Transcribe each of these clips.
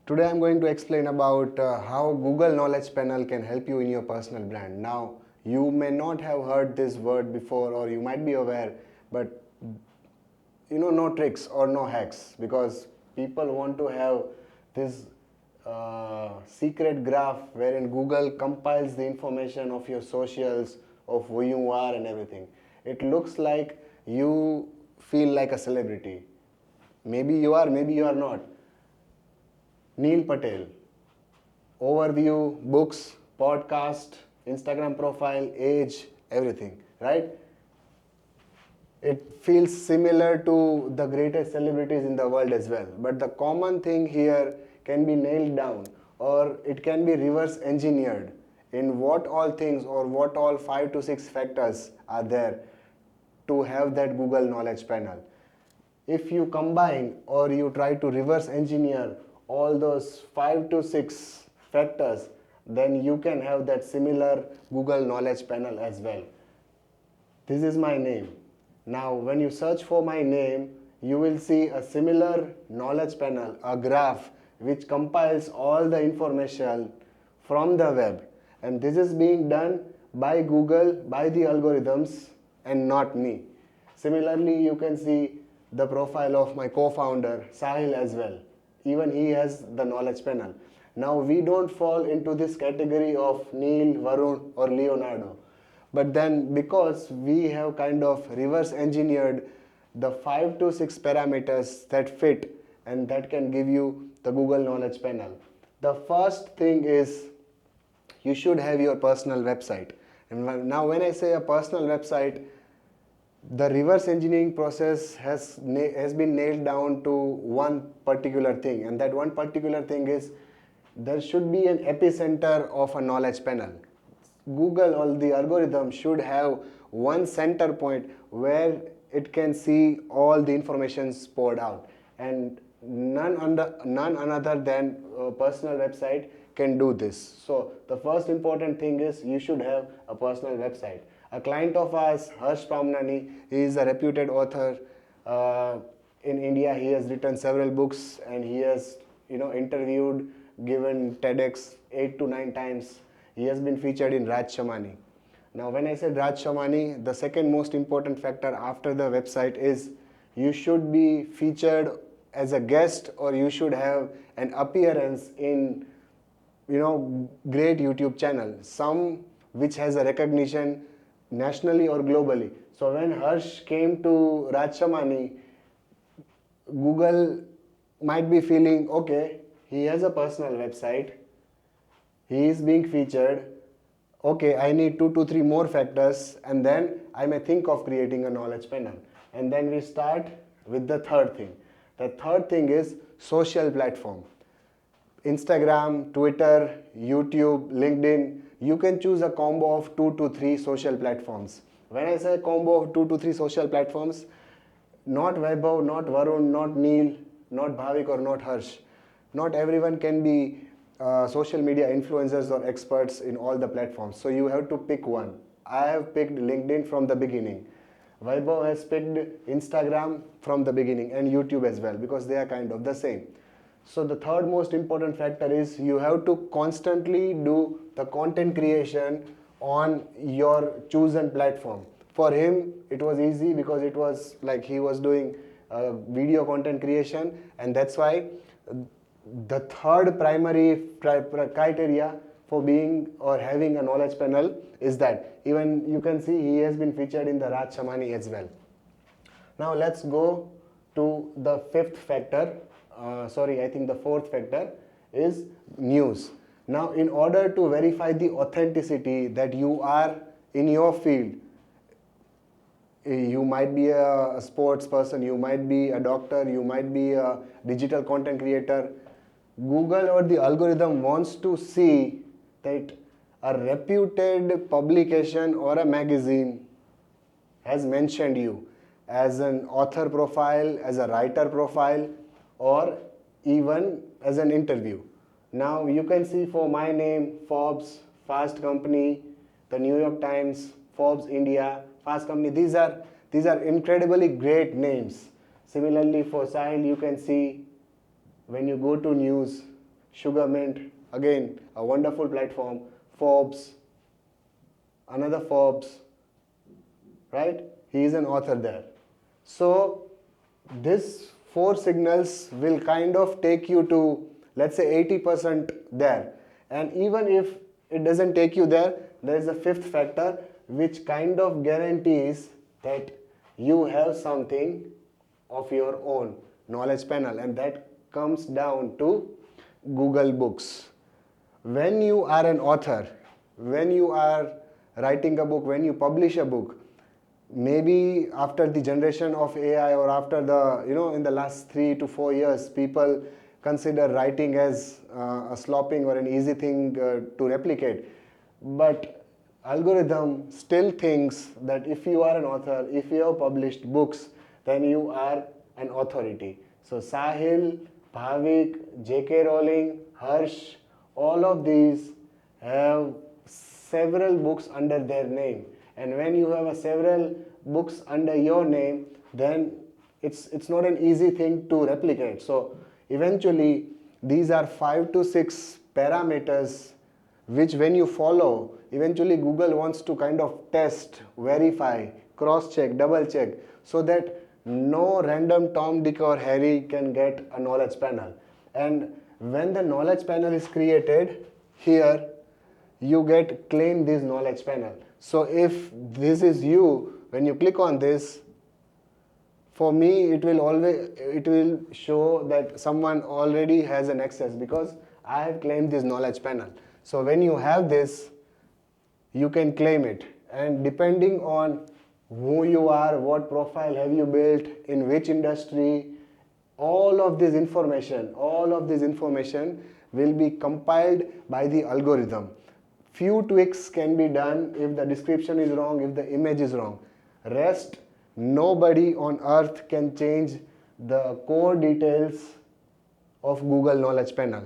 Today I'm going to explain about how Google Knowledge Panel can help you in your personal brand. Now, you may not have heard this word before or you might be aware, but no tricks or no hacks, because people want to have this secret graph wherein Google compiles the information of your socials, of who you are and everything. It looks like you feel like a celebrity. Maybe you are, maybe you are not. Neil Patel, overview, books, podcast, Instagram profile, age, everything, right? It feels similar to the greatest celebrities in the world as well. But the common thing here can be nailed down, or it can be reverse engineered in what all things or what all 5 to 6 factors are there to have that Google Knowledge Panel. If you combine or you try to reverse engineer all those 5 to 6 factors, then you can have that similar Google Knowledge Panel as well. This is my name. Now, when you search for my name, you will see a similar knowledge panel, a graph which compiles all the information from the web. And this is being done by Google, by the algorithms, and not me. Similarly, you can see the profile of my co-founder, Sahil, as well. Even he has the knowledge panel. Now, we don't fall into this category of Neil, Varun, or Leonardo. But then, because we have kind of reverse engineered the 5 to 6 parameters that fit and that can give you the Google Knowledge Panel. The first thing is you should have your personal website. And now when I say a personal website, the reverse engineering process has been nailed down to one particular thing, and that one particular thing is there should be an epicenter of a knowledge panel. Google or the algorithm should have one center point where it can see all the information poured out, and none other than a personal website can do this. So the first important thing is you should have a personal website. A client of ours, Harsh Pamnani, he is a reputed author in India. He has written several books and he has interviewed, given TEDx 8 to 9 times. He has been featured in Raj Shamani. Now, when I said Raj Shamani, the second most important factor after the website is you should be featured as a guest, or you should have an appearance in great YouTube channel, some which has a recognition nationally or globally. So when Harsh came to Raj Shamani, Google might be feeling, okay, he has a personal website, he is being featured, okay, I need 2 to 3 more factors, and then I may think of creating a knowledge panel. And then we start with the third thing. The third thing is social platform. Instagram, Twitter, YouTube, LinkedIn, you can choose a combo of 2 to 3 social platforms. When I say combo of 2 to 3 social platforms, not Vaibhav, not Varun, not Neil, not Bhavik, or not Harsh. Not everyone can be social media influencers or experts in all the platforms. So you have to pick one. I have picked LinkedIn from the beginning. Vaibhav has picked Instagram from the beginning, and YouTube as well, because they are kind of the same. So the third most important factor is you have to constantly do the content creation on your chosen platform. For him, it was easy because it was like he was doing video content creation, and that's why the third primary criteria for being or having a knowledge panel is that even you can see he has been featured in the Raj Shamani as well. Now let's go to the fifth factor. I think the fourth factor is news. Now, in order to verify the authenticity that you are in your field, you might be a sports person, you might be a doctor, you might be a digital content creator. Google or the algorithm wants to see that a reputed publication or a magazine has mentioned you as an author profile, as a writer profile, or even as an interview. Now you can see for my name, Forbes, Fast Company, the New York Times, Forbes India, Fast Company. These are incredibly great names. Similarly for Sahil, you can see when you go to news, Sugarmint, again a wonderful platform, Forbes, another Forbes, right? He is an author there. So this four signals will kind of take you to, let's say, 80% there. And even if it doesn't take you there, there is a fifth factor which kind of guarantees that you have something of your own knowledge panel, and that comes down to Google Books. When you are an author, when you are writing a book, when you publish a book, maybe after the generation of AI, or after the, in the last 3 to 4 years, people consider writing as a slopping or an easy thing to replicate. But algorithm still thinks that if you are an author, if you have published books, then you are an authority. So Sahil, Bhavik, J.K. Rowling, Harsh, all of these have several books under their name. And when you have several books under your name, then it's not an easy thing to replicate. So eventually these are 5 to 6 parameters which, when you follow, eventually Google wants to kind of test, verify, cross check, double check, so that no random Tom, Dick or Harry can get a knowledge panel. And when the knowledge panel is created, here you get claim this knowledge panel. So if this is you, when you click on this, for me it will show that someone already has an access, because I have claimed this knowledge panel. So when you have this, you can claim it, and depending on who you are, what profile have you built, in which industry, all of this information will be compiled by the algorithm. Few tweaks can be done if the description is wrong, if the image is wrong. Rest, nobody on earth can change the core details of Google Knowledge Panel.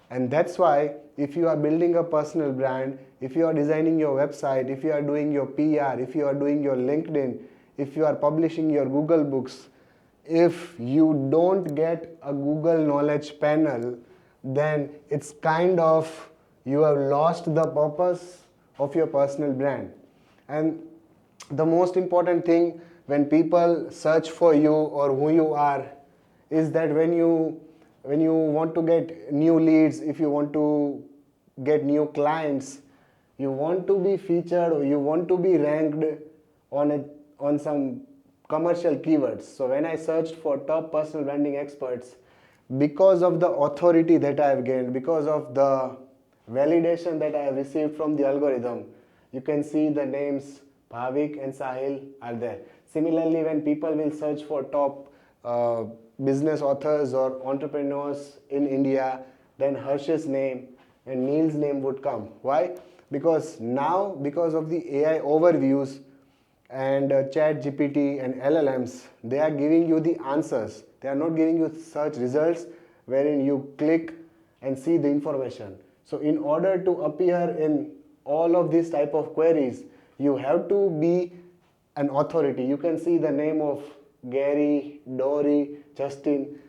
And that's why if you are building a personal brand, if you are designing your website, if you are doing your PR, if you are doing your LinkedIn, if you are publishing your Google Books, if you don't get a Google Knowledge Panel, then it's kind of, you have lost the purpose of your personal brand. And the most important thing when people search for you or who you are is that when you want to get new leads, if you want to get new clients, you want to be featured, or you want to be ranked on some commercial keywords. So when I searched for top personal branding experts, because of the authority that I have gained, because of the validation that I have received from the algorithm, you can see the names Bhavik and Sahil are there. Similarly, when people will search for top business authors or entrepreneurs in India, then Harsh's name and Neil's name would come. Why? Because now, because of the AI overviews and ChatGPT and LLMs, they are giving you the answers. They are not giving you search results wherein you click and see the information. So in order to appear in all of these type of queries, you have to be an authority. You can see the name of Gary, Dory, Justin.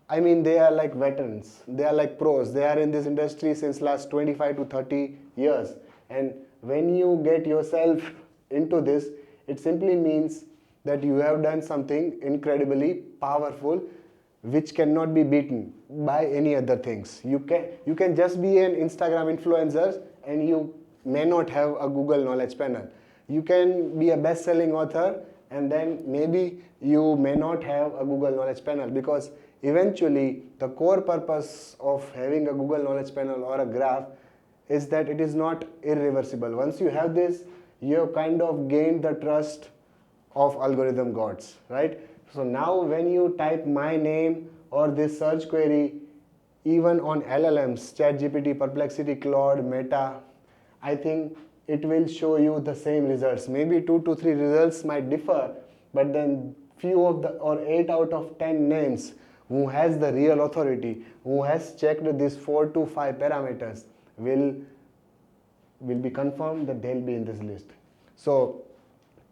I mean, they are like veterans. They are like pros. They are in this industry since last 25 to 30 years. And when you get yourself into this, it simply means that you have done something incredibly powerful, which cannot be beaten by any other things. You can just be an Instagram influencer and you may not have a Google Knowledge Panel. You can be a best-selling author and then maybe you may not have a Google Knowledge Panel, because eventually the core purpose of having a Google Knowledge Panel or a graph is that it is not irreversible. Once you have this, you have kind of gained the trust of algorithm gods, right? So now when you type my name or this search query, even on LLMs, ChatGPT, Perplexity, Claude, Meta, I think it will show you the same results. Maybe 2 to 3 results might differ, but then few of the, or 8 out of 10 names who has the real authority, who has checked these 4 to 5 parameters will be confirmed that they'll be in this list. So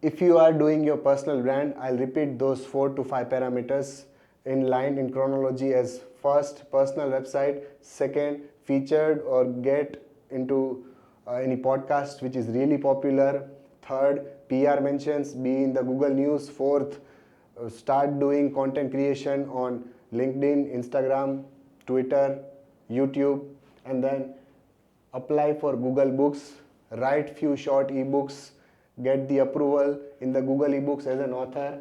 if you are doing your personal brand, I'll repeat those 4 to 5 parameters in line, in chronology, as first, personal website. Second, featured or get into any podcast which is really popular. Third, PR mentions, be in the Google News. Fourth, start doing content creation on LinkedIn, Instagram, Twitter, YouTube, and then apply for Google Books, write few short ebooks, get the approval in the Google ebooks as an author,